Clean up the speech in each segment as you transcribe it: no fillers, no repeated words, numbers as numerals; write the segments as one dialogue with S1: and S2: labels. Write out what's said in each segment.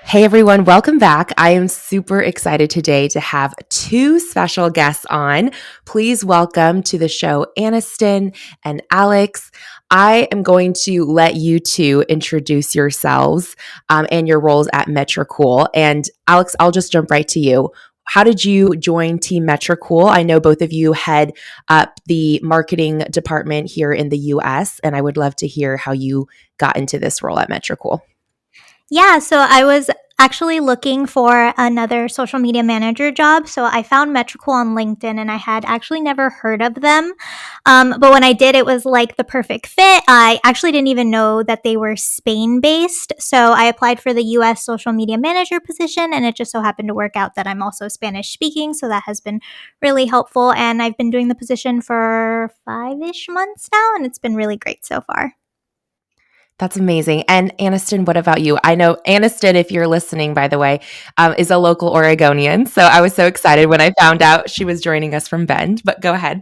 S1: Hey everyone, welcome back. I am super excited today to have two special guests on. Please welcome to the show Aniston and Alex. I am going to let you two introduce yourselves and your roles at Metricool. And Alex, I'll just jump right to you. How did you join Team Metricool? I know both of you head up the marketing department here in the US, and I would love to hear how you got into this role at Metricool.
S2: Yeah, so I was actually looking for another social media manager job. So I found Metricool on LinkedIn and I had actually never heard of them. But when I did, it was like the perfect fit. I actually didn't even know that they were Spain based. So I applied for the US social media manager position and it just so happened to work out that I'm also Spanish speaking. So that has been really helpful. And I've been doing the position for 5-ish months now and it's been really great so far.
S1: That's amazing. And Aniston, what about you? I know Aniston, if you're listening, by the way, is a local Oregonian. So I was so excited when I found out she was joining us from Bend, but go ahead.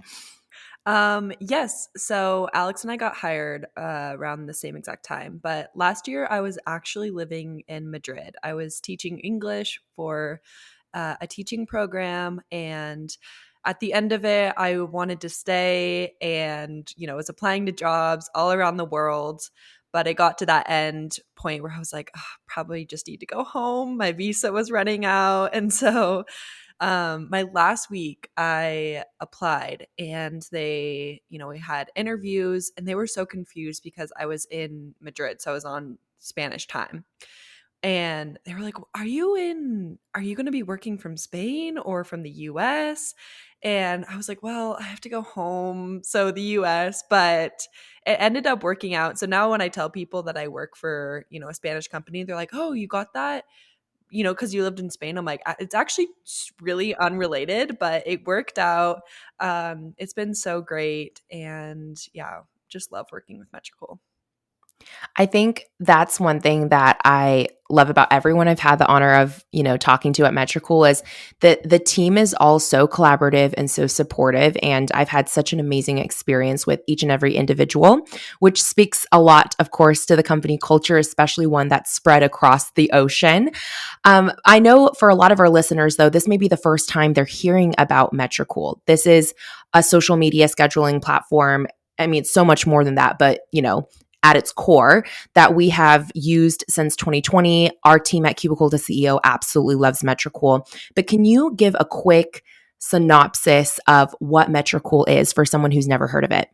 S3: Yes. So Alex and I got hired around the same exact time. But last year, I was actually living in Madrid. I was teaching English for a teaching program. And at the end of it, I wanted to stay and, was applying to jobs all around the world. But it got to that end point where I was like, "Ugh, probably just need to go home. My visa was running out." And so my last week I applied and we had interviews and they were so confused because I was in Madrid. So I was on Spanish time. And they were like, are you going to be working from Spain or from the US? And I was like, well, I have to go home. So the US, but it ended up working out. So now when I tell people that I work for, a Spanish company, they're like, oh, you got that? Because you lived in Spain. I'm like, it's actually really unrelated, but it worked out. It's been so great. And yeah, just love working with Metricool.
S1: I think that's one thing that I love about everyone I've had the honor of, talking to at Metricool is that the team is all so collaborative and so supportive. And I've had such an amazing experience with each and every individual, which speaks a lot, of course, to the company culture, especially one that's spread across the ocean. I know for a lot of our listeners, though, this may be the first time they're hearing about Metricool. This is a social media scheduling platform. I mean, it's so much more than that, but, at its core that we have used since 2020. Our team at Cubicle, the CEO, absolutely loves Metricool. But can you give a quick synopsis of what Metricool is for someone who's never heard of it?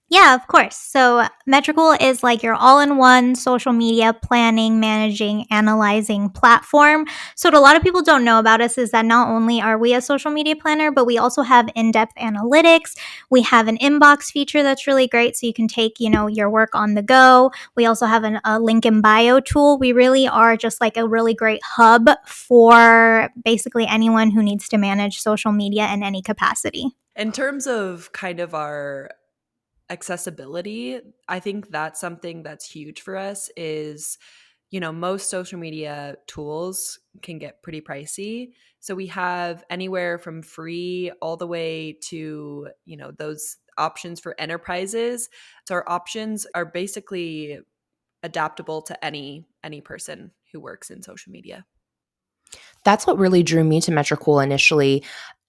S2: Yeah, of course. So Metricool is like your all-in-one social media planning, managing, analyzing platform. So what a lot of people don't know about us is that not only are we a social media planner, but we also have in-depth analytics. We have an inbox feature that's really great, so you can take, your work on the go. We also have a link in bio tool. We really are just like a really great hub for basically anyone who needs to manage social media in any capacity.
S3: In terms of kind of our accessibility, I think that's something that's huge for us is, most social media tools can get pretty pricey. So we have anywhere from free all the way to, those options for enterprises. So our options are basically adaptable to any person who works in social media.
S1: That's what really drew me to Metricool initially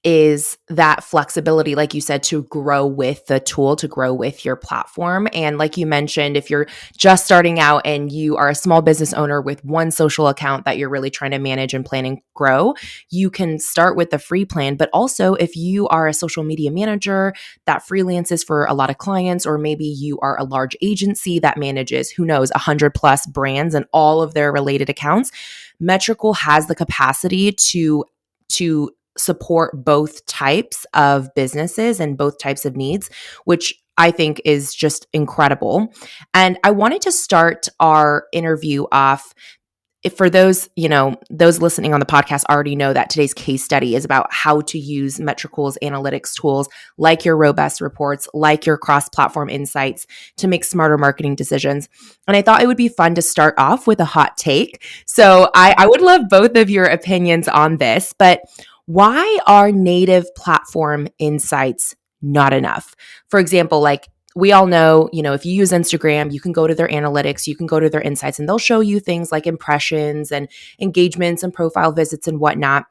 S1: is that flexibility, like you said, to grow with the tool, to grow with your platform. And like you mentioned, if you're just starting out and you are a small business owner with one social account that you're really trying to manage and plan and grow, you can start with the free plan. But also, if you are a social media manager that freelances for a lot of clients, or maybe you are a large agency that manages, who knows, 100 plus brands and all of their related accounts, Metricool has the capacity to support both types of businesses and both types of needs, which I think is just incredible. And I wanted to start our interview off. If for those, those listening on the podcast already know that today's case study is about how to use Metricool's analytics tools like your robust reports, like your cross-platform insights to make smarter marketing decisions. And I thought it would be fun to start off with a hot take. So I would love both of your opinions on this, but why are native platform insights not enough? For example, like we all know, if you use Instagram, you can go to their analytics, you can go to their insights, and they'll show you things like impressions and engagements and profile visits and whatnot.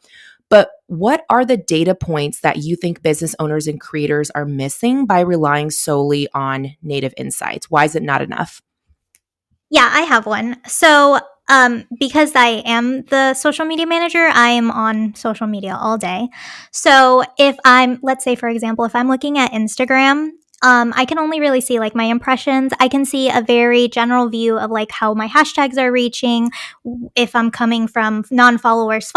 S1: But what are the data points that you think business owners and creators are missing by relying solely on native insights? Why is it not enough?
S2: Yeah, I have one. So, because I am the social media manager, I am on social media all day. So, if I'm, let's say, for example, if I'm looking at Instagram, I can only really see like my impressions. I can see a very general view of like how my hashtags are reaching, if I'm coming from non followers.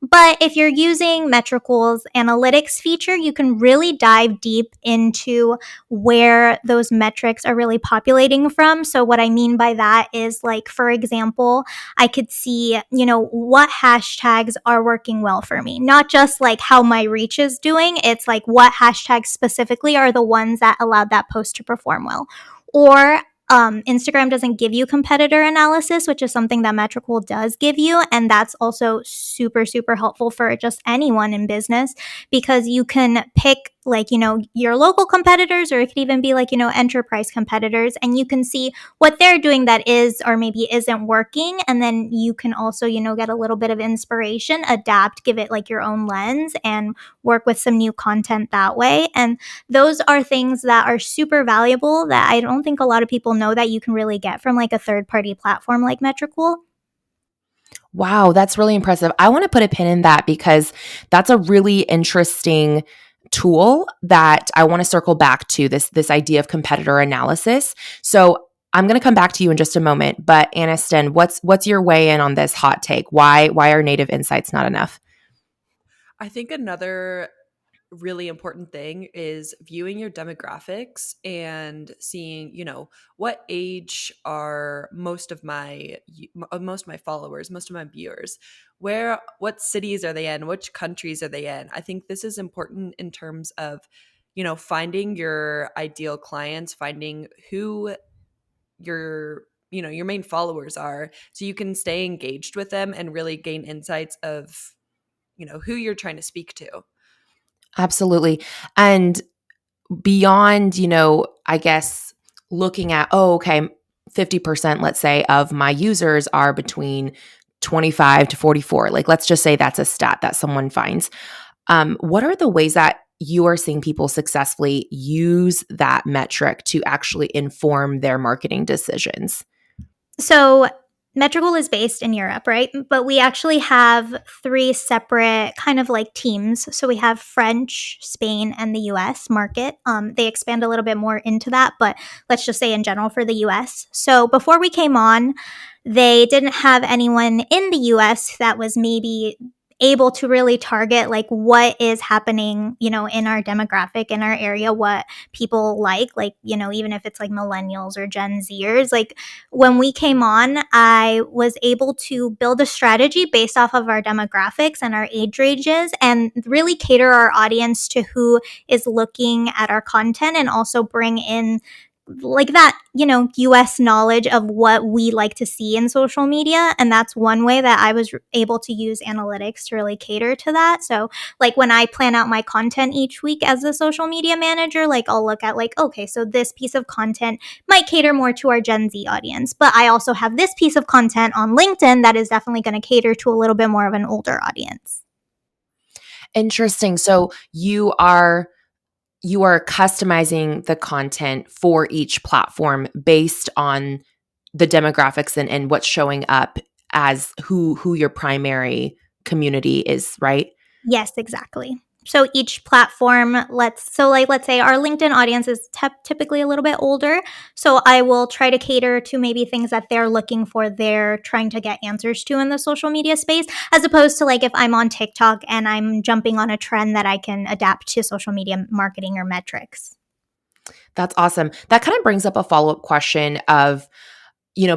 S2: But if you're using Metricool's analytics feature, you can really dive deep into where those metrics are really populating from. So, what I mean by that is, like, for example, I could see, what hashtags are working well for me, not just like how my reach is doing. It's like what hashtags specifically are the ones that allowed that post to perform well. Or Instagram doesn't give you competitor analysis, which is something that Metricool does give you. And that's also super, super helpful for just anyone in business, because you can pick like, your local competitors, or it could even be like, enterprise competitors, and you can see what they're doing that is or maybe isn't working. And then you can also, get a little bit of inspiration, adapt, give it like your own lens, and work with some new content that way. And those are things that are super valuable that I don't think a lot of people know that you can really get from like a third party platform like Metricool.
S1: Wow, that's really impressive. I want to put a pin in that because that's a really interesting tool that I want to circle back to, this idea of competitor analysis. So I'm going to come back to you in just a moment, but Aniston, what's your weigh in on this hot take? Why are native insights not enough?
S3: I think another really important thing is viewing your demographics and seeing, what age are most of my followers, most of my viewers, what cities are they in, which countries are they in. I think this is important in terms of, finding your ideal clients, finding who your main followers are, so you can stay engaged with them and really gain insights of, who you're trying to speak to.
S1: Absolutely. And beyond, I guess looking at, oh, okay, 50%, let's say, of my users are between 25 to 44. Like, let's just say that's a stat that someone finds. What are the ways that you are seeing people successfully use that metric to actually inform their marketing decisions?
S2: So Metricool is based in Europe, right? But we actually have three separate kind of like teams. So we have French, Spain, and the US market. They expand a little bit more into that, but let's just say in general for the US. So before we came on, they didn't have anyone in the US that was maybe able to really target like what is happening, in our demographic, in our area, what people like, even if it's like millennials or Gen Zers. Like when we came on, I was able to build a strategy based off of our demographics and our age ranges, and really cater our audience to who is looking at our content, and also bring in like that, US knowledge of what we like to see in social media. And that's one way that I was able to use analytics to really cater to that. So, like when I plan out my content each week as a social media manager, like I'll look at like, okay, so this piece of content might cater more to our Gen Z audience, but I also have this piece of content on LinkedIn that is definitely going to cater to a little bit more of an older audience.
S1: Interesting. So you are customizing the content for each platform based on the demographics and what's showing up as who your primary community is, right?
S2: Yes, exactly. So each platform, let's say our LinkedIn audience is typically a little bit older. So I will try to cater to maybe things that they're looking for, they're trying to get answers to in the social media space, as opposed to like if I'm on TikTok and I'm jumping on a trend that I can adapt to social media marketing or metrics.
S1: That's awesome. That kind of brings up a follow-up question of,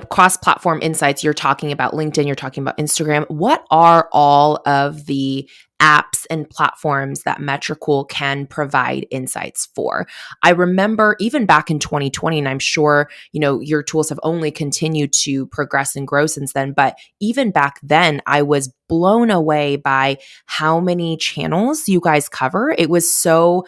S1: cross-platform insights. You're talking about LinkedIn, you're talking about Instagram. What are all of the apps and platforms that Metricool can provide insights for? I remember even back in 2020, and I'm sure, your tools have only continued to progress and grow since then, but even back then, I was blown away by how many channels you guys cover. It was so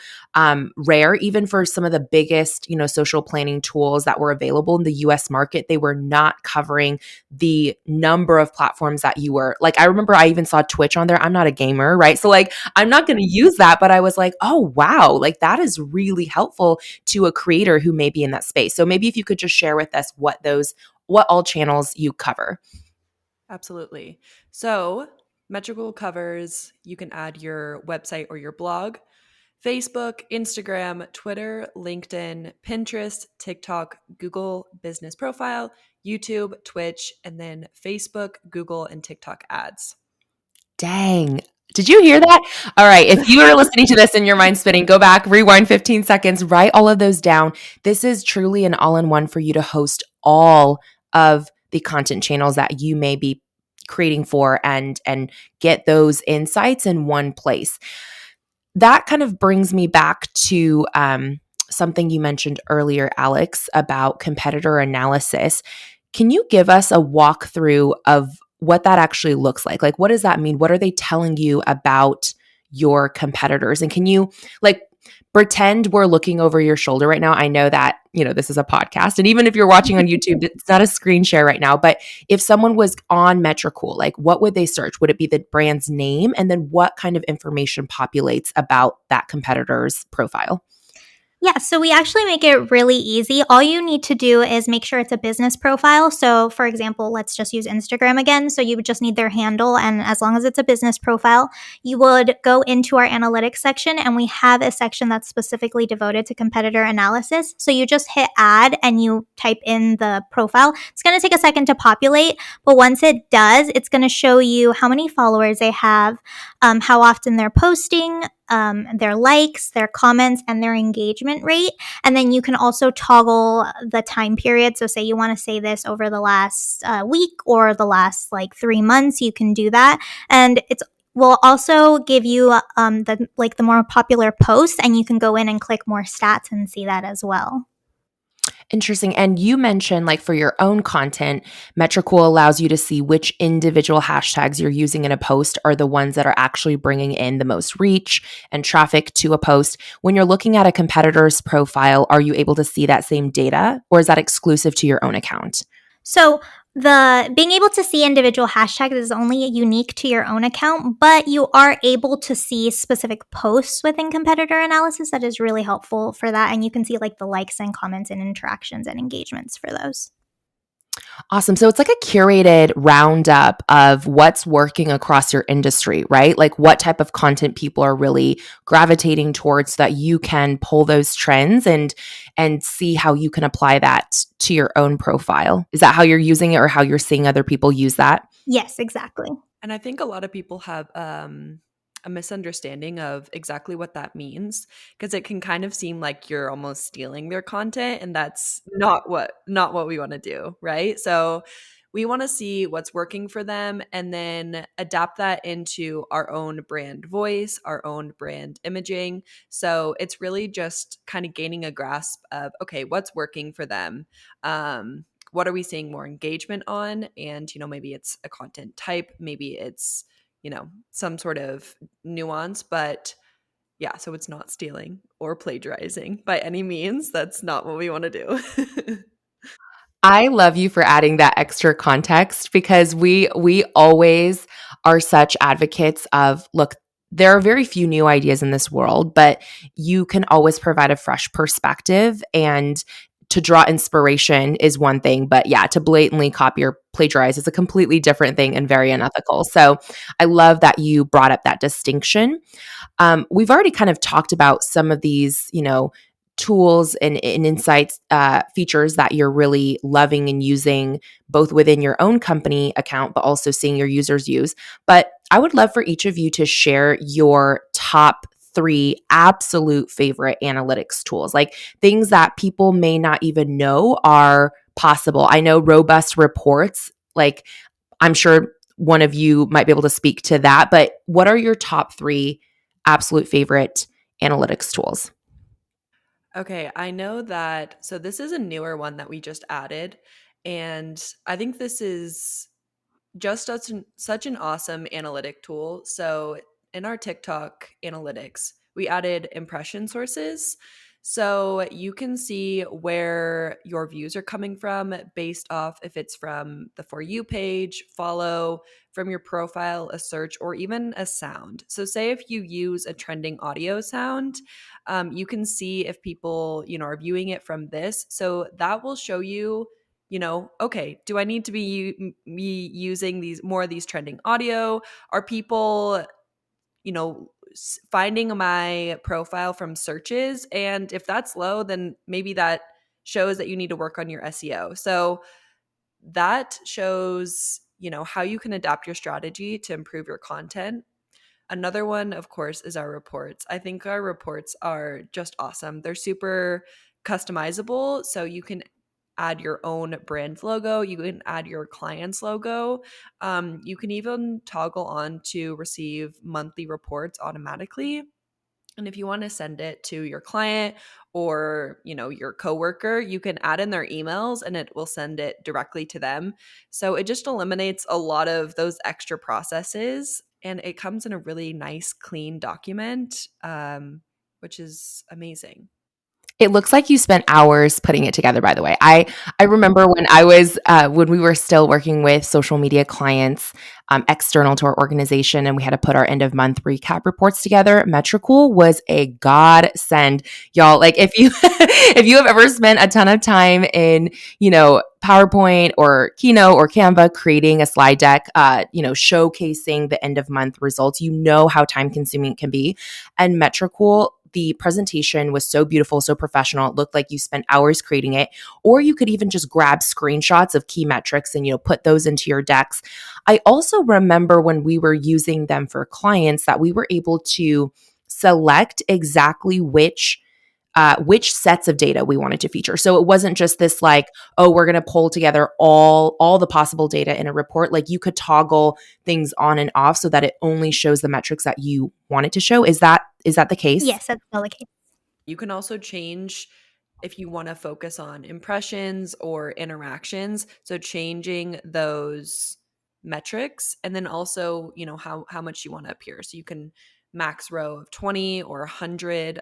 S1: rare, even for some of the biggest, social planning tools that were available in the US market. They were not covering the number of platforms that you were like. I remember I even saw Twitch on there. I'm not a gamer, right? So, like, I'm not going to use that, but I was like, oh, wow, like that is really helpful to a creator who may be in that space. So, maybe if you could just share with us what all channels you cover.
S3: Absolutely. So, Metricool covers, you can add your website or your blog, Facebook, Instagram, Twitter, LinkedIn, Pinterest, TikTok, Google Business Profile, YouTube, Twitch, and then Facebook, Google, and TikTok ads.
S1: Dang. Did you hear that? All right. If you are listening to this and your mind spinning, go back, rewind 15 seconds, write all of those down. This is truly an all in one for you to host all of the content channels that you may be creating for and get those insights in one place. That kind of brings me back to something you mentioned earlier, Alex, about competitor analysis. Can you give us a walkthrough of what that actually looks like? Like, what does that mean? What are they telling you about your competitors? And can you, like, pretend we're looking over your shoulder right now? I know that, this is a podcast. And even if you're watching on YouTube, it's not a screen share right now. But if someone was on Metricool, like, what would they search? Would it be the brand's name? And then what kind of information populates about that competitor's profile?
S2: Yeah, so we actually make it really easy. All you need to do is make sure it's a business profile. So, for example, let's just use Instagram again. So, you would just need their handle. And as long as it's a business profile, you would go into our analytics section, and we have a section that's specifically devoted to competitor analysis. So, you just hit add and you type in the profile. It's going to take a second to populate, but once it does, it's going to show you how many followers they have, how often they're posting, their likes, their comments, and their engagement rate. And then you can also toggle the time period. So, say you want to say this over the last week or the last like 3 months, you can do that. And it's will also give you the more popular posts, and you can go in and click more stats and see that as well.
S1: Interesting. And you mentioned, like, for your own content, Metricool allows you to see which individual hashtags you're using in a post are the ones that are actually bringing in the most reach and traffic to a post. When you're looking at a competitor's profile, are you able to see that same data, or is that exclusive to your own account?
S2: So the being able to see individual hashtags is only unique to your own account, but you are able to see specific posts within competitor analysis that is really helpful for that. And you can see like the likes and comments and interactions and engagements for those.
S1: Awesome. So it's like a curated roundup of what's working across your industry, right? Like what type of content people are really gravitating towards so that you can pull those trends and see how you can apply that to your own profile. Is that how you're using it or how you're seeing other people use that?
S2: Yes, exactly.
S3: And I think a lot of people have a misunderstanding of exactly what that means because it can kind of seem like you're almost stealing their content, and that's not what we want to do, right? So we want to see what's working for them and then adapt that into our own brand voice, our own brand imaging. So it's really just kind of gaining a grasp of, okay, what's working for them. What are we seeing more engagement on? And, maybe it's a content type, maybe it's, some sort of nuance, but yeah, so it's not stealing or plagiarizing by any means. That's not what we want to do.
S1: I love you for adding that extra context because we always are such advocates of, look, there are very few new ideas in this world, but you can always provide a fresh perspective, and to draw inspiration is one thing, but yeah, to blatantly copy or plagiarize is a completely different thing and very unethical. So I love that you brought up that distinction. We've already kind of talked about some of these, tools and insights, features that you're really loving and using both within your own company account, but also seeing your users use. But I would love for each of you to share your top three absolute favorite analytics tools, like things that people may not even know are possible. I know robust reports, like, I'm sure one of you might be able to speak to that, but what are your top three absolute favorite analytics tools?
S3: Okay, I know that. So this is a newer one that we just added. And I think this is just such an awesome analytic tool. So in our TikTok analytics, we added impression sources. So you can see where your views are coming from based off if it's from the For You page, follow, from your profile, a search, or even a sound. So say if you use a trending audio sound, you can see if people, are viewing it from this. So that will show you, okay, do I need to be using these more of these trending audio? Are people, finding my profile from searches? And if that's low, then maybe that shows that you need to work on your SEO. So that shows, how you can adapt your strategy to improve your content. Another one, of course, is our reports. I think our reports are just awesome. They're super customizable. So you can add your own brand logo, you can add your client's logo. You can even toggle on to receive monthly reports automatically. And if you want to send it to your client or, your coworker, you can add in their emails and it will send it directly to them. So it just eliminates a lot of those extra processes and it comes in a really nice, clean document, which is amazing.
S1: It looks like you spent hours putting it together, by the way. I remember when we were still working with social media clients, external to our organization, and we had to put our end of month recap reports together. Metricool was a godsend, y'all. Like if you if you have ever spent a ton of time in, PowerPoint or Keynote or Canva creating a slide deck, showcasing the end of month results, you know how time consuming it can be. And Metricool, the presentation was so beautiful, so professional. It looked like you spent hours creating it, or you could even just grab screenshots of key metrics and, put those into your decks. I also remember when we were using them for clients that we were able to select exactly which sets of data we wanted to feature. So it wasn't just this like, oh, we're going to pull together all the possible data in a report. Like you could toggle things on and off so that it only shows the metrics that you want it to show. Is that the case?
S2: Yes, that's still the case.
S3: You can also change if you want to focus on impressions or interactions. So changing those metrics and then also, how much you want to appear. So you can max row of 20 or 100.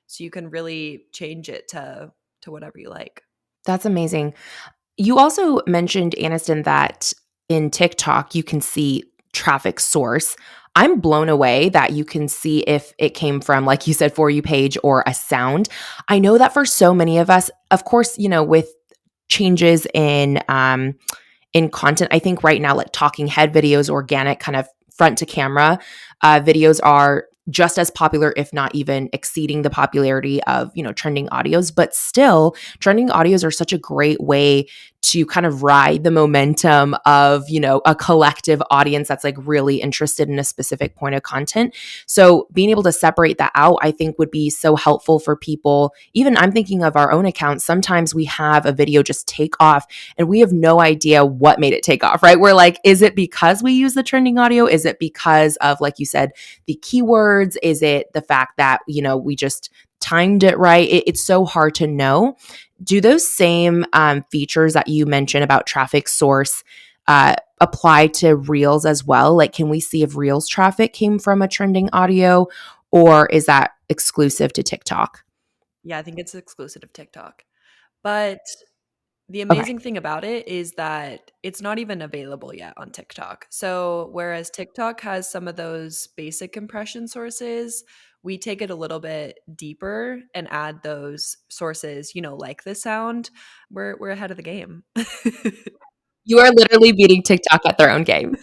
S3: So you can really change it to whatever you like.
S1: That's amazing. You also mentioned, Aniston, that in TikTok, you can see traffic source. I'm blown away that you can see if it came from, like you said, For You page or a sound. I know that for so many of us, of course, with changes in content, I think right now, like talking head videos, organic kind of front to camera videos are just as popular, if not even exceeding the popularity of, trending audios. But still, trending audios are such a great way to kind of ride the momentum of, a collective audience that's like really interested in a specific point of content. So being able to separate that out, I think would be so helpful for people. Even I'm thinking of our own accounts. Sometimes we have a video just take off and we have no idea what made it take off, right? We're like, is it because we use the trending audio? Is it because of, like you said, the keywords? Is it the fact that, we just timed it right? It's so hard to know. Do those same features that you mentioned about traffic source apply to Reels as well? Like, can we see if Reels traffic came from a trending audio, or is that exclusive to TikTok?
S3: Yeah, I think it's exclusive to TikTok. But the
S1: Okay.
S3: amazing thing about it is that it's not even available yet on TikTok. So, whereas TikTok has some of those basic impression sources, we take it a little bit deeper and add those sources, like the sound. We're ahead of the game.
S1: You are literally beating TikTok at their own game.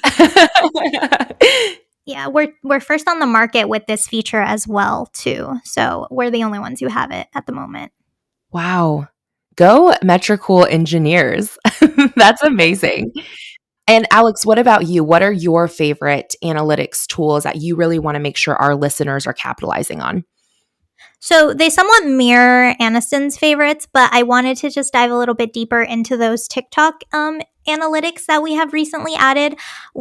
S2: Yeah, we're first on the market with this feature as well too. So we're the only ones who have it at the moment.
S1: Wow. Go Metricool engineers. That's amazing. And Alex, what about you? What are your favorite analytics tools that you really want to make sure our listeners are capitalizing on?
S2: So they somewhat mirror Aniston's favorites, but I wanted to just dive a little bit deeper into those TikTok analytics that we have recently added.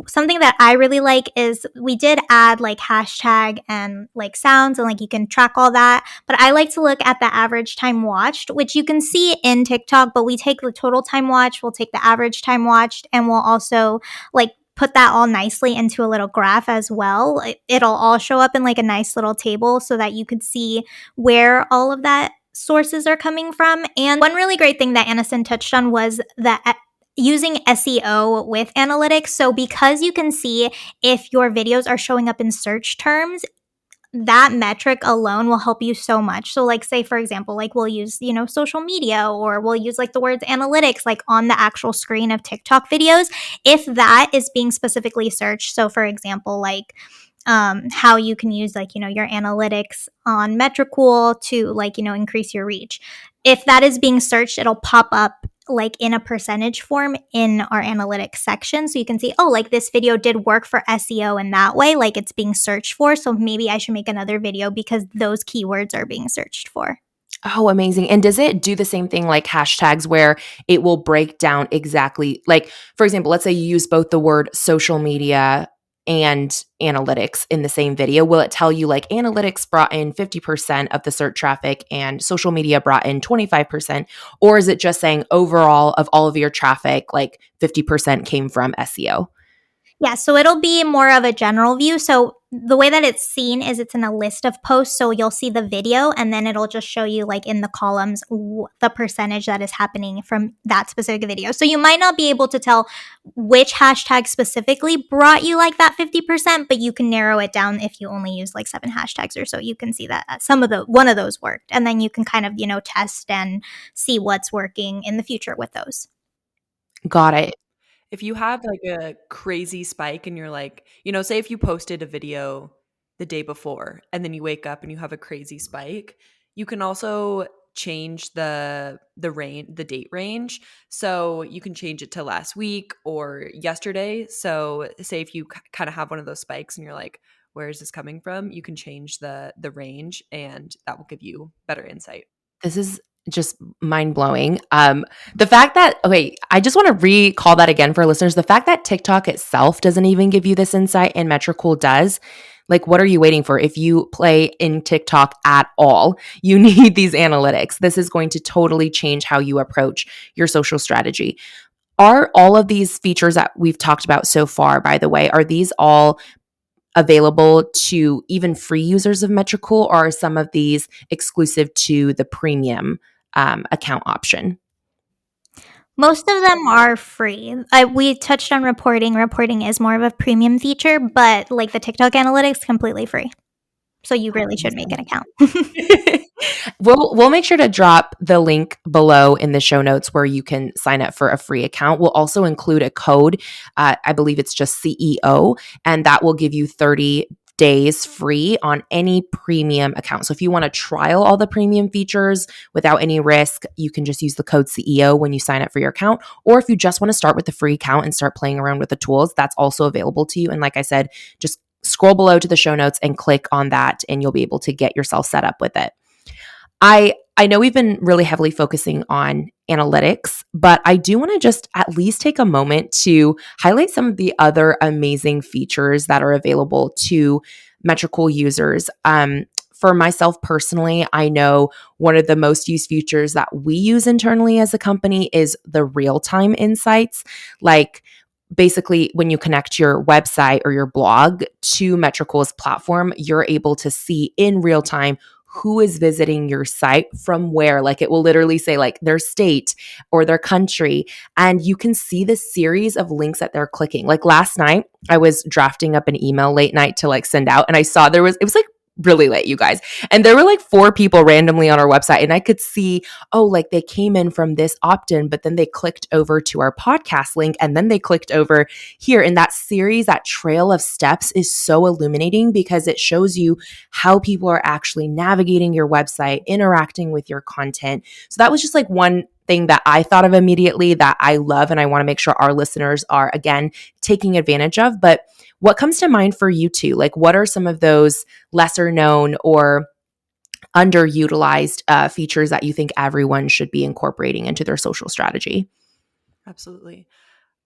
S2: Something that I really like is we did add like hashtag and like sounds, and like you can track all that. But I like to look at the average time watched, which you can see in TikTok, but we take the total time watched, we'll take the average time watched, and we'll also like put that all nicely into a little graph as well. It'll all show up in like a nice little table so that you could see where all of that sources are coming from. And one really great thing that Aniston touched on was that using SEO with analytics. So because you can see if your videos are showing up in search terms, that metric alone will help you so much. So like say for example, like we'll use, social media, or we'll use like the words analytics like on the actual screen of TikTok videos. If that is being specifically searched, so for example, like how you can use like your analytics on Metricool to like increase your reach. If that is being searched, it'll pop up like in a percentage form in our analytics section, so you can see, oh, like this video did work for SEO in that way, like it's being searched for, so maybe I should make another video because those keywords are being searched for.
S1: Oh, amazing. And does it do the same thing like hashtags where it will break down exactly, like, for example, let's say you use both the word social media and analytics in the same video. Will it tell you like analytics brought in 50% of the search traffic and social media brought in 25%? Or is it just saying overall of all of your traffic, like 50% came from SEO?
S2: Yeah, so it'll be more of a general view. So the way that it's seen is it's in a list of posts. So you'll see the video, and then it'll just show you like in the columns the percentage that is happening from that specific video. So you might not be able to tell which hashtag specifically brought you like that 50%, but you can narrow it down if you only use like 7 hashtags or so. You can see that one of those worked, and then you can kind of, test and see what's working in the future with those.
S1: Got it.
S3: If you have like a crazy spike and you're like, say if you posted a video the day before and then you wake up and you have a crazy spike, you can also change the date range. So you can change it to last week or yesterday. So say if you kind of have one of those spikes and you're like, where is this coming from? You can change the range, and that will give you better insight.
S1: This is just mind blowing. The fact that, okay, I just want to recall that again for listeners. The fact that TikTok itself doesn't even give you this insight and Metricool does, like, what are you waiting for? If you play in TikTok at all, you need these analytics. This is going to totally change how you approach your social strategy. Are all of these features that we've talked about so far, by the way, are these all available to even free users of Metricool, or are some of these exclusive to the premium account option?
S2: Most of them are free. We touched on reporting. Reporting is more of a premium feature, but like the TikTok analytics, completely free. So you really should make an account.
S1: We'll make sure to drop the link below in the show notes where you can sign up for a free account. We'll also include a code. I believe it's just CEO, and that will give you 30 days free on any premium account. So if you want to trial all the premium features without any risk, you can just use the code CEO when you sign up for your account. Or if you just want to start with the free account and start playing around with the tools, that's also available to you. And like I said, just scroll below to the show notes and click on that, and you'll be able to get yourself set up with it. I know we've been really heavily focusing on analytics, but I do want to just at least take a moment to highlight some of the other amazing features that are available to Metricool users. For myself personally, I know one of the most used features that we use internally as a company is the real-time insights. Like, basically, when you connect your website or your blog to Metricool's platform, you're able to see in real time who is visiting your site from where. Like, it will literally say like their state or their country, and you can see the series of links that they're clicking. Like last night, I was drafting up an email late night to like send out, and I saw it was like really late, you guys. And there were like 4 people randomly on our website, and I could see, oh, like they came in from this opt-in, but then they clicked over to our podcast link, and then they clicked over here. In that series, that trail of steps is so illuminating because it shows you how people are actually navigating your website, interacting with your content. So that was just like one thing that I thought of immediately that I love, and I want to make sure our listeners are, again, taking advantage of. But what comes to mind for you too? Like, what are some of those lesser known or underutilized features that you think everyone should be incorporating into their social strategy?
S3: Absolutely.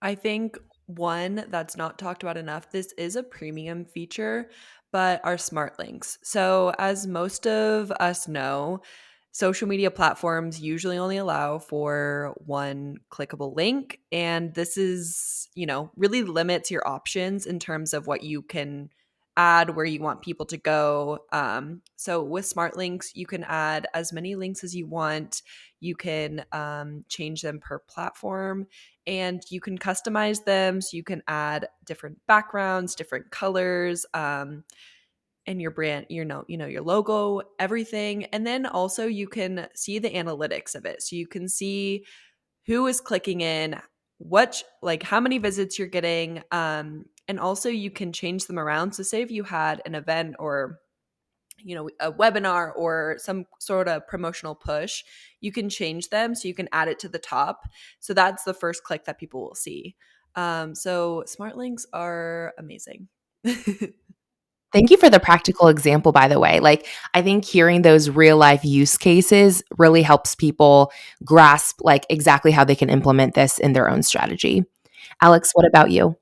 S3: I think one that's not talked about enough, this is a premium feature, but our smart links. So, as most of us know, social media platforms usually only allow for one clickable link. And this is, really limits your options in terms of what you can add, where you want people to go. So, with smart links, you can add as many links as you want. You can change them per platform and you can customize them, so you can add different backgrounds, different colors, and your brand, your logo, everything. And then also you can see the analytics of it, so you can see who is clicking in, how many visits you're getting, and also you can change them around. So say if you had an event or a webinar or some sort of promotional push, you can change them, so you can add it to the top, so that's the first click that people will see. So smart links are amazing.
S1: Thank you for the practical example, by the way. Like, I think hearing those real life use cases really helps people grasp like exactly how they can implement this in their own strategy. Alex, what about you?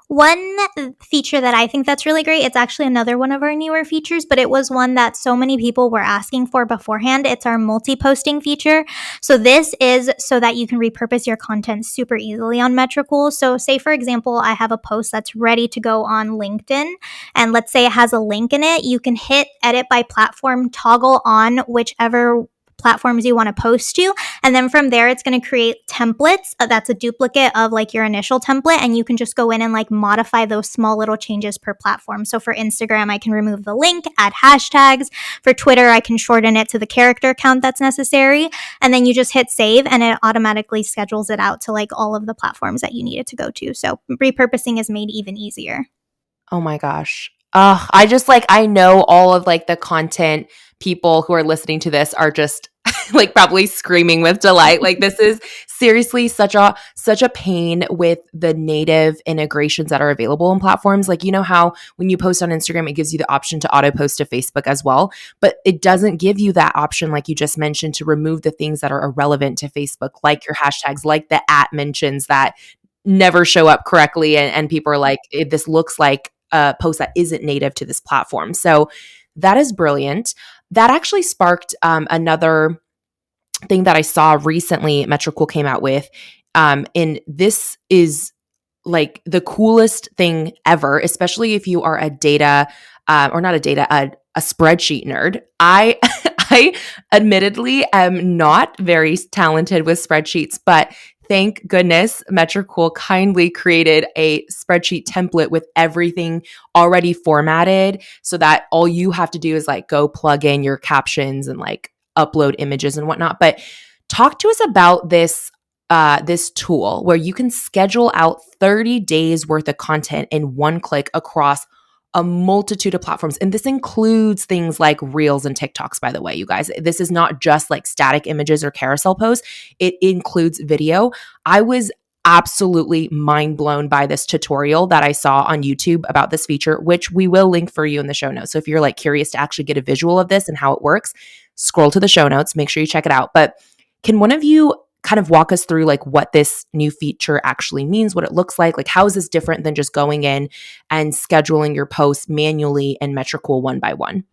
S2: One feature that I think that's really great, it's actually another one of our newer features, but it was one that so many people were asking for beforehand. It's our multi-posting feature. So this is so that you can repurpose your content super easily on Metricool. So say, for example, I have a post that's ready to go on LinkedIn, and let's say it has a link in it. You can hit edit by platform, toggle on whichever platforms you want to post to, and then from there, it's going to create templates. That's a duplicate of like your initial template. And you can just go in and like modify those small little changes per platform. So for Instagram, I can remove the link, add hashtags. For Twitter, I can shorten it to the character count that's necessary. And then you just hit save and it automatically schedules it out to like all of the platforms that you need it to go to. So repurposing is made even easier.
S1: Oh my gosh. I just like, I know all of like the content people who are listening to this are just like probably screaming with delight. Like, this is seriously such a pain with the native integrations that are available in platforms. Like, you know how when you post on Instagram, it gives you the option to auto post to Facebook as well, but it doesn't give you that option, like you just mentioned, to remove the things that are irrelevant to Facebook, like your hashtags, like the at mentions that never show up correctly, and people are like, this looks like a post that isn't native to this platform. So that is brilliant. That actually sparked another thing that I saw recently Metricool came out with. And this is like the coolest thing ever, especially if you are a data or not a data, a spreadsheet nerd. I I admittedly am not very talented with spreadsheets, but thank goodness Metricool kindly created a spreadsheet template with everything already formatted, so that all you have to do is like go plug in your captions and like upload images and whatnot. But talk to us about this tool where you can schedule out 30 days worth of content in one click across a multitude of platforms. And this includes things like Reels and TikToks, by the way, you guys. This is not just like static images or carousel posts, it includes video. I was absolutely mind blown by this tutorial that I saw on YouTube about this feature, which we will link for you in the show notes. So if you're like curious to actually get a visual of this and how it works, scroll to the show notes, make sure you check it out. But can one of you kind of walk us through like what this new feature actually means, what it looks like? Like, how is this different than just going in and scheduling your posts manually in Metricool one by one?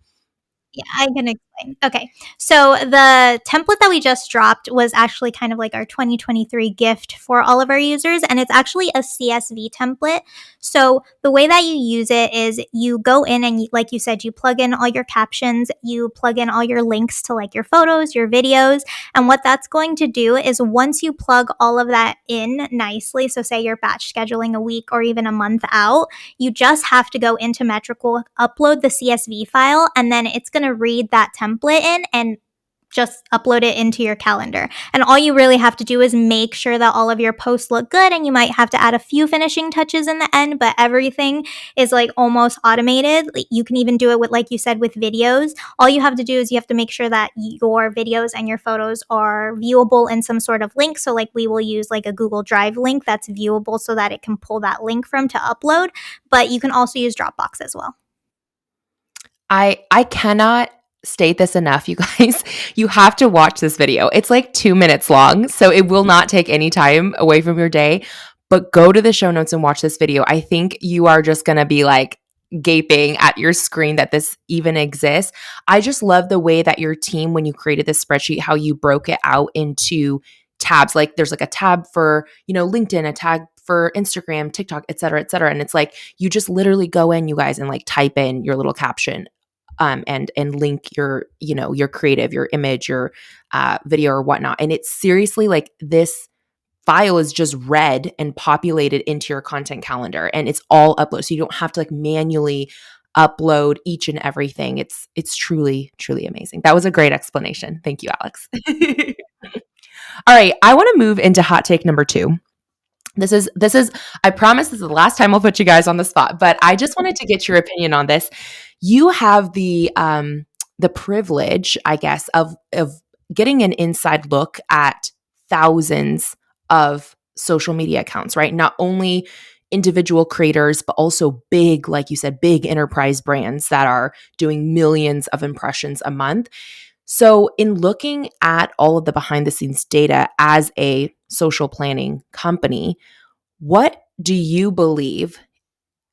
S2: Yeah, I can explain. Okay. So the template that we just dropped was actually kind of like our 2023 gift for all of our users. And it's actually a CSV template. So the way that you use it is you go in and, like you said, you plug in all your captions, you plug in all your links to like your photos, your videos. And what that's going to do is once you plug all of that in nicely, so say you're batch scheduling a week or even a month out, you just have to go into Metricool, upload the CSV file, and then it's going to read that template in and just upload it into your calendar. And all you really have to do is make sure that all of your posts look good. And you might have to add a few finishing touches in the end, but everything is like almost automated. You can even do it with, like you said, with videos. All you have to do is you have to make sure that your videos and your photos are viewable in some sort of link. So like we will use like a Google Drive link that's viewable so that it can pull that link from to upload. But you can also use Dropbox as well.
S1: I cannot state this enough, you guys. You have to watch this video. It's like 2 minutes long, so it will not take any time away from your day. But go to the show notes and watch this video. I think you are just going to be like gaping at your screen that this even exists. I just love the way that your team, when you created this spreadsheet, how you broke it out into tabs. Like there's like a tab for, LinkedIn, a tag for Instagram, TikTok, et cetera, et cetera. And it's like you just literally go in, you guys, and like type in your little caption, and link your, your creative, your image, your video or whatnot. And it's seriously like this file is just read and populated into your content calendar, and it's all uploaded. So you don't have to like manually upload each and everything. It's truly, truly amazing. That was a great explanation. Thank you, Alex. All right, I want to move into hot take number 2. This is I promise this is the last time I'll put you guys on the spot, but I just wanted to get your opinion on this. You have the privilege, I guess, of getting an inside look at thousands of social media accounts, right? Not only individual creators, but also big, like you said, big enterprise brands that are doing millions of impressions a month. So, in looking at all of the behind the scenes data as a social planning company, what do you believe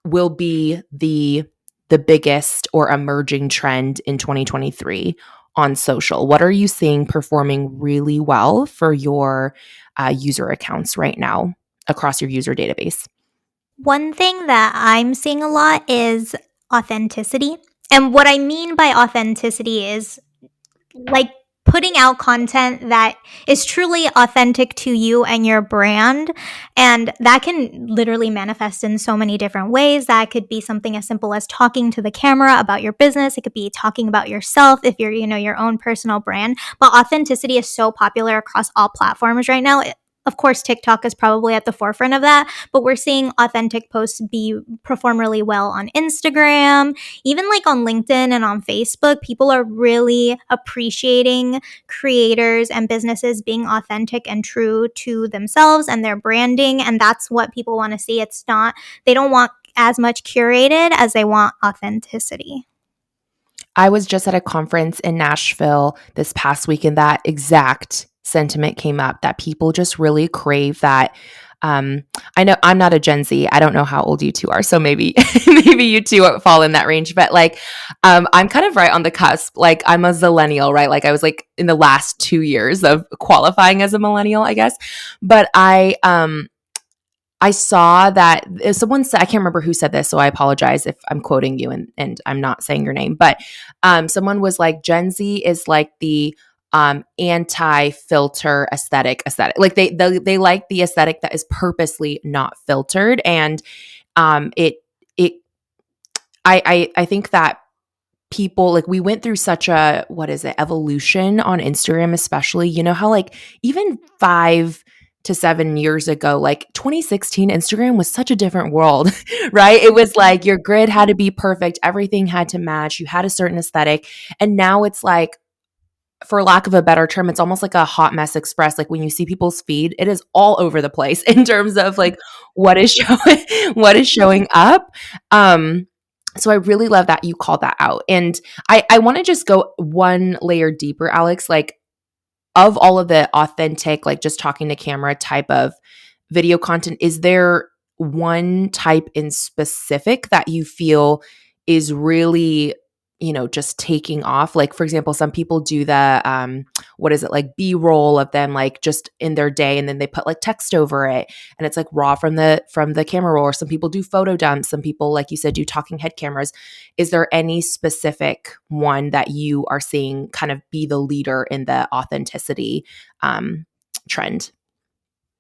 S1: will be the biggest or emerging trend in 2023 on social? What are you seeing performing really well for your user accounts right now across your user database?
S2: One thing that I'm seeing a lot is authenticity. And what I mean by authenticity is like putting out content that is truly authentic to you and your brand. And that can literally manifest in so many different ways. That could be something as simple as talking to the camera about your business. It could be talking about yourself if you're, your own personal brand. But authenticity is so popular across all platforms right now. Of course, TikTok is probably at the forefront of that, but we're seeing authentic posts perform really well on Instagram, even like on LinkedIn and on Facebook. People are really appreciating creators and businesses being authentic and true to themselves and their branding, and that's what people want to see. They don't want as much curated as they want authenticity.
S1: I was just at a conference in Nashville this past week, and that exact sentiment came up that people just really crave that. I know I'm not a Gen Z. I don't know how old you two are, so maybe maybe you two fall in that range. But like, I'm kind of right on the cusp. Like, I'm a zillennial, right? Like, I was like in the last 2 years of qualifying as a millennial, I guess. But I saw that someone said, I can't remember who said this, so I apologize if I'm quoting you and I'm not saying your name, but someone was like, Gen Z is like the anti-filter aesthetic. Like they like the aesthetic that is purposely not filtered. And it I think that people, like, we went through such a, evolution on Instagram, especially, how like even 5 to 7 years ago, like 2016 Instagram was such a different world, right? It was like your grid had to be perfect, everything had to match, you had a certain aesthetic. And now it's like, for lack of a better term, it's almost like a hot mess express. Like when you see people's feed, it is all over the place in terms of like what is showing up. So I really love that you called that out. And I want to just go one layer deeper, Alex, like of all of the authentic, like just talking to camera type of video content, is there one type in specific that you feel is really, just taking off? Like, for example, some people do the, like B-roll of them, like just in their day, and then they put like text over it, and it's like raw from the camera roll. Or some people do photo dumps. Some people, like you said, do talking head cameras. Is there any specific one that you are seeing kind of be the leader in the authenticity trend?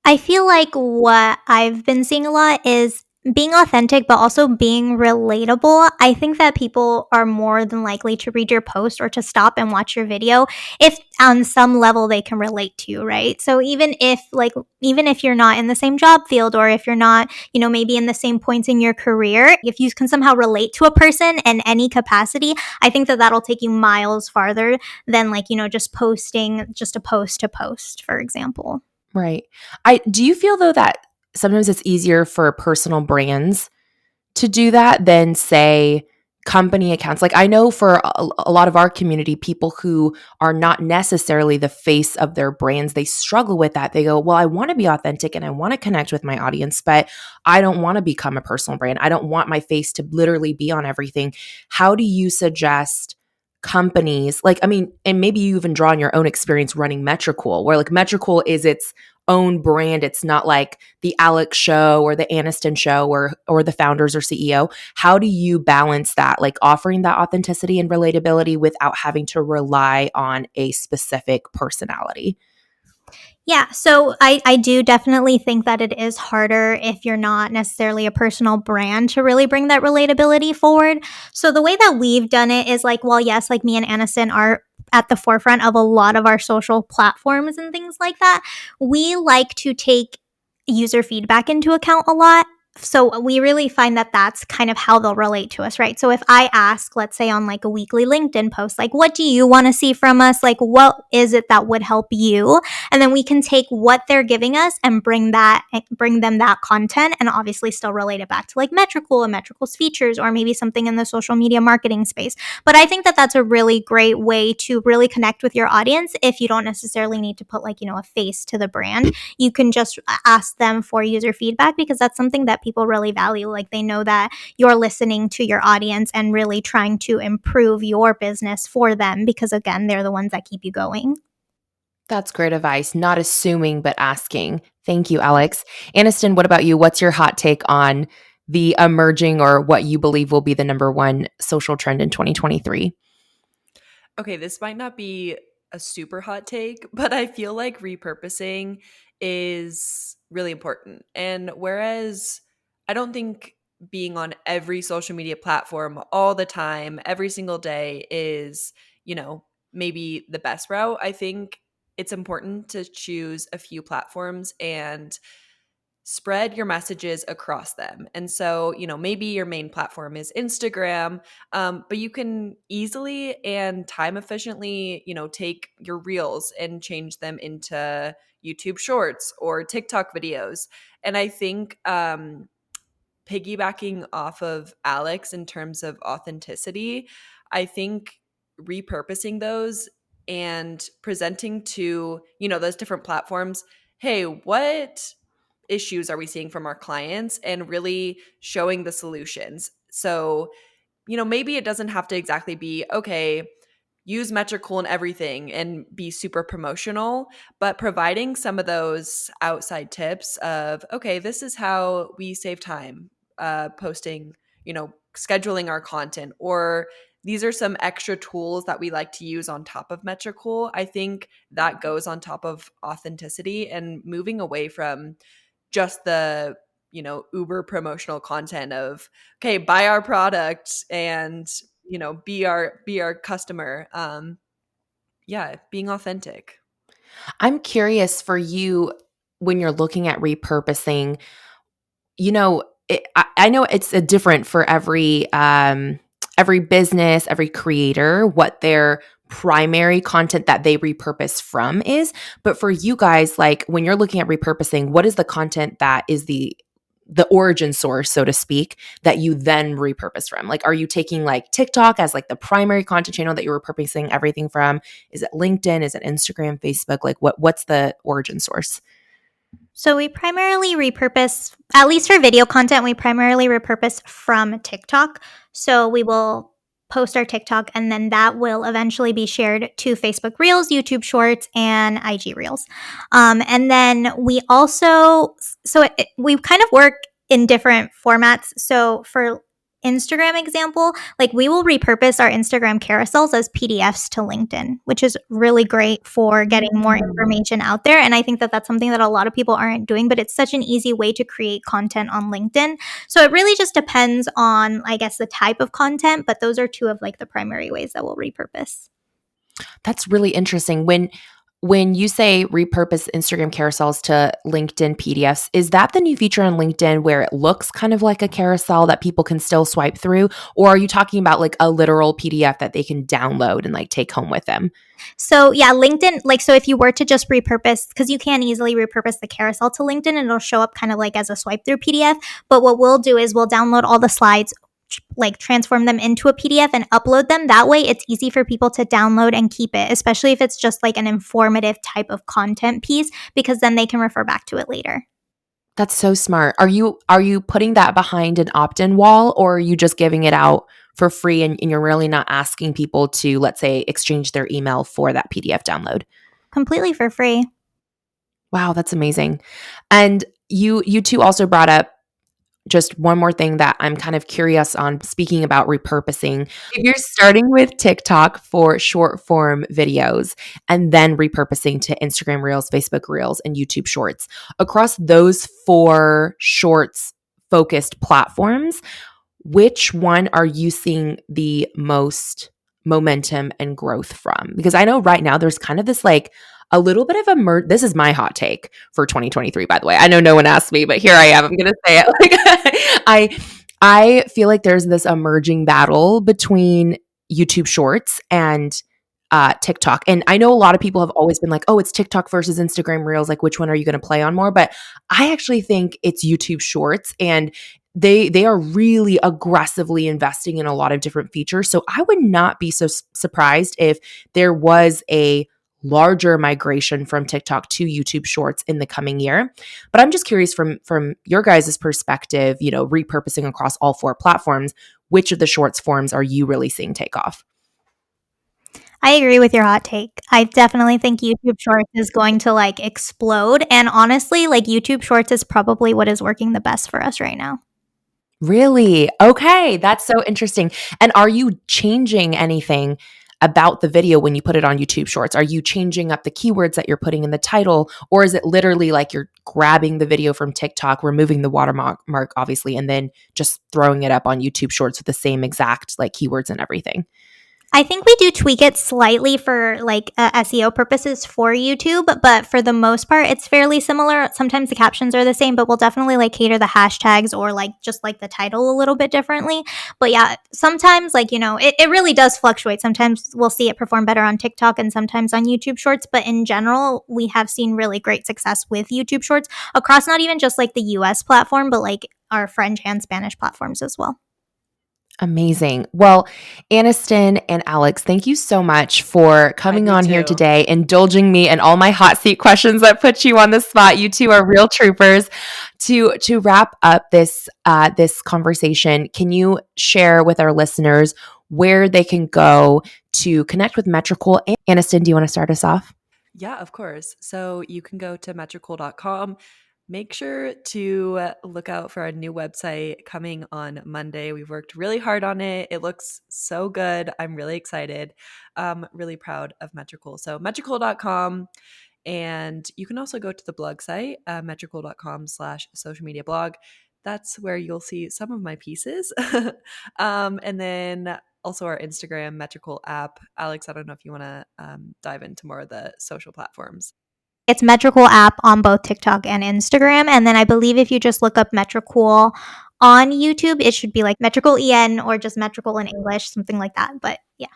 S2: I feel like what I've been seeing a lot is being authentic, but also being relatable. I think that people are more than likely to read your post or to stop and watch your video if on some level they can relate to you, right? So even if you're not in the same job field, or if you're not, maybe in the same points in your career, if you can somehow relate to a person in any capacity, I think that that'll take you miles farther than just posting just a post to post, for example.
S1: Right. Do you feel though that sometimes it's easier for personal brands to do that than, say, company accounts. Like I know for a lot of our community, people who are not necessarily the face of their brands, they struggle with that. They go, well, I want to be authentic and I want to connect with my audience, but I don't want to become a personal brand. I don't want my face to literally be on everything. How do you suggest companies, like, I mean, and maybe you even draw on your own experience running Metricool, where like Metricool is its own brand. It's not like the Alex show or the Aniston show or the founders or CEO. How do you balance that, like offering that authenticity and relatability without having to rely on a specific personality?
S2: Yeah, so I do definitely think that it is harder if you're not necessarily a personal brand to really bring that relatability forward. So the way that we've done it is like, well, yes, like me and Aniston are at the forefront of a lot of our social platforms and things like that. We like to take user feedback into account a lot. So we really find that that's kind of how they'll relate to us, right? So if I ask, let's say on like a weekly LinkedIn post, like, what do you want to see from us? Like, what is it that would help you? And then we can take what they're giving us and bring them that content, and obviously still relate it back to like Metricool and Metricool's features, or maybe something in the social media marketing space. But I think that that's a really great way to really connect with your audience if you don't necessarily need to put like, a face to the brand. You can just ask them for user feedback, because that's something that people really value. Like, they know that you're listening to your audience and really trying to improve your business for them, because again, they're the ones that keep you going.
S1: That's great advice. Not assuming, but asking. Thank you, Alex. Aniston, what about you? What's your hot take on the emerging or what you believe will be the number one social trend in 2023?
S3: Okay, this might not be a super hot take, but I feel like repurposing is really important. And whereas I don't think being on every social media platform all the time, every single day is, maybe the best route, I think it's important to choose a few platforms and spread your messages across them. And so, maybe your main platform is Instagram, but you can easily and time efficiently, take your reels and change them into YouTube shorts or TikTok videos. And I think piggybacking off of Alex in terms of authenticity, I think repurposing those and presenting to, those different platforms, hey, what issues are we seeing from our clients, and really showing the solutions. So, maybe it doesn't have to exactly be, okay, use Metricool and everything and be super promotional, but providing some of those outside tips of, okay, this is how we save time posting, scheduling our content, or these are some extra tools that we like to use on top of Metricool. I think that goes on top of authenticity and moving away from just the uber promotional content of, okay, buy our product and be our customer. Yeah, being authentic.
S1: I'm curious for you when you're looking at repurposing, I know it's a different for every business, every creator, what their primary content that they repurpose from is. But for you guys, like when you're looking at repurposing, what is the content that is the origin source, so to speak, that you then repurpose from? Like, are you taking like TikTok as like the primary content channel that you're repurposing everything from? Is it LinkedIn? Is it Instagram, Facebook? Like what's the origin source?
S2: So we primarily repurpose, at least for video content, we primarily repurpose from TikTok. So we will post our TikTok, and then that will eventually be shared to Facebook Reels, YouTube Shorts, and IG Reels. And then we also, we kind of work in different formats. So for Instagram example, like we will repurpose our Instagram carousels as PDFs to LinkedIn, which is really great for getting more information out there. And I think that that's something that a lot of people aren't doing, but it's such an easy way to create content on LinkedIn. So it really just depends on, I guess, the type of content, but those are two of like the primary ways that we'll repurpose.
S1: That's really interesting. When you say repurpose Instagram carousels to LinkedIn PDFs, is that the new feature on LinkedIn where it looks kind of like a carousel that people can still swipe through? Or are you talking about like a literal PDF that they can download and like take home with them?
S2: So yeah, LinkedIn, like, so if you were to just repurpose, because you can easily repurpose the carousel to LinkedIn, and it'll show up kind of like as a swipe through PDF. But what we'll do is we'll download all the slides like transform them into a PDF and upload them. That way it's easy for people to download and keep it, especially if it's just like an informative type of content piece, because then they can refer back to it later.
S1: That's so smart. Are you putting that behind an opt-in wall, or are you just giving it out for free and you're really not asking people to, let's say, exchange their email for that PDF download?
S2: Completely for free.
S1: Wow, that's amazing. And you two also brought up just one more thing that I'm kind of curious on, speaking about repurposing. If you're starting with TikTok for short form videos and then repurposing to Instagram Reels, Facebook Reels, and YouTube Shorts, across those four shorts focused platforms, which one are you seeing the most momentum and growth from? Because I know right now there's kind of this like a little bit of a this is my hot take for 2023, by the way. I know no one asked me, but here I am. I'm going to say it. Like I feel like there's this emerging battle between YouTube Shorts and TikTok. And I know a lot of people have always been like, oh, it's TikTok versus Instagram Reels. Like, which one are you going to play on more? But I actually think it's YouTube Shorts, and they are really aggressively investing in a lot of different features. So I would not be so surprised if there was a larger migration from TikTok to YouTube Shorts in the coming year. But I'm just curious from your guys' perspective, repurposing across all four platforms, which of the shorts forms are you really seeing take off?
S2: I agree with your hot take. I definitely think YouTube Shorts is going to like explode. And honestly, like YouTube Shorts is probably what is working the best for us right now.
S1: Really? Okay, that's so interesting. And are you changing anything about the video when you put it on YouTube Shorts? Are you changing up the keywords that you're putting in the title, or is it literally like you're grabbing the video from TikTok, removing the watermark, obviously, and then just throwing it up on YouTube Shorts with the same exact like keywords and everything?
S2: I think we do tweak it slightly for like SEO purposes for YouTube, but for the most part, it's fairly similar. Sometimes the captions are the same, but we'll definitely like cater the hashtags or like just like the title a little bit differently. But yeah, sometimes like, it really does fluctuate. Sometimes we'll see it perform better on TikTok and sometimes on YouTube Shorts. But in general, we have seen really great success with YouTube Shorts across not even just like the US platform, but like our French and Spanish platforms as well.
S1: Amazing. Well, Aniston and Alex, thank you so much for coming
S3: You
S1: on here
S3: too.
S1: today, indulging me and all my hot seat questions that put you on the spot. You two are real troopers. To wrap up this conversation, can you share with our listeners where they can go to connect with Metricool? Aniston, do you want to start us off?
S3: Yeah, of course. So you can go to metricool.com. Make sure to look out for our new website coming on Monday. We've worked really hard on it. It looks so good. I'm really excited. Really proud of Metricool. So metricool.com. And you can also go to the blog site, metricool.com/social media blog. That's where you'll see some of my pieces. And then also our Instagram, Metricool app. Alex, I don't know if you want to dive into more of the social platforms.
S2: It's Metricool app on both TikTok and Instagram. And then I believe if you just look up Metricool on YouTube, it should be like Metricool EN or just Metricool in English, something like that. But yeah.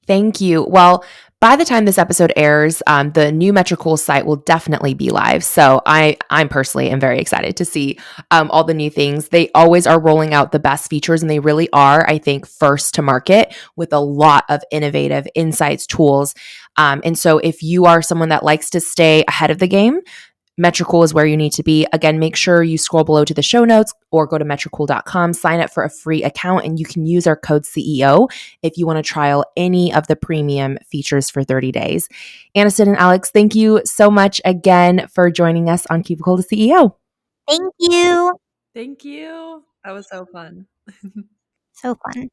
S1: Thank you. Well, by the time this episode airs, the new Metricool site will definitely be live. So I'm personally am very excited to see all the new things. They always are rolling out the best features, and they really are, I think, first to market with a lot of innovative insights, tools. And so if you are someone that likes to stay ahead of the game, Metricool is where you need to be. Again, make sure you scroll below to the show notes or go to metricool.com, sign up for a free account, and you can use our code CEO if you want to trial any of the premium features for 30 days. Aniston and Alex, thank you so much again for joining us on Cubicle to CEO.
S2: Thank you.
S3: Thank you. That was so fun.
S2: So fun.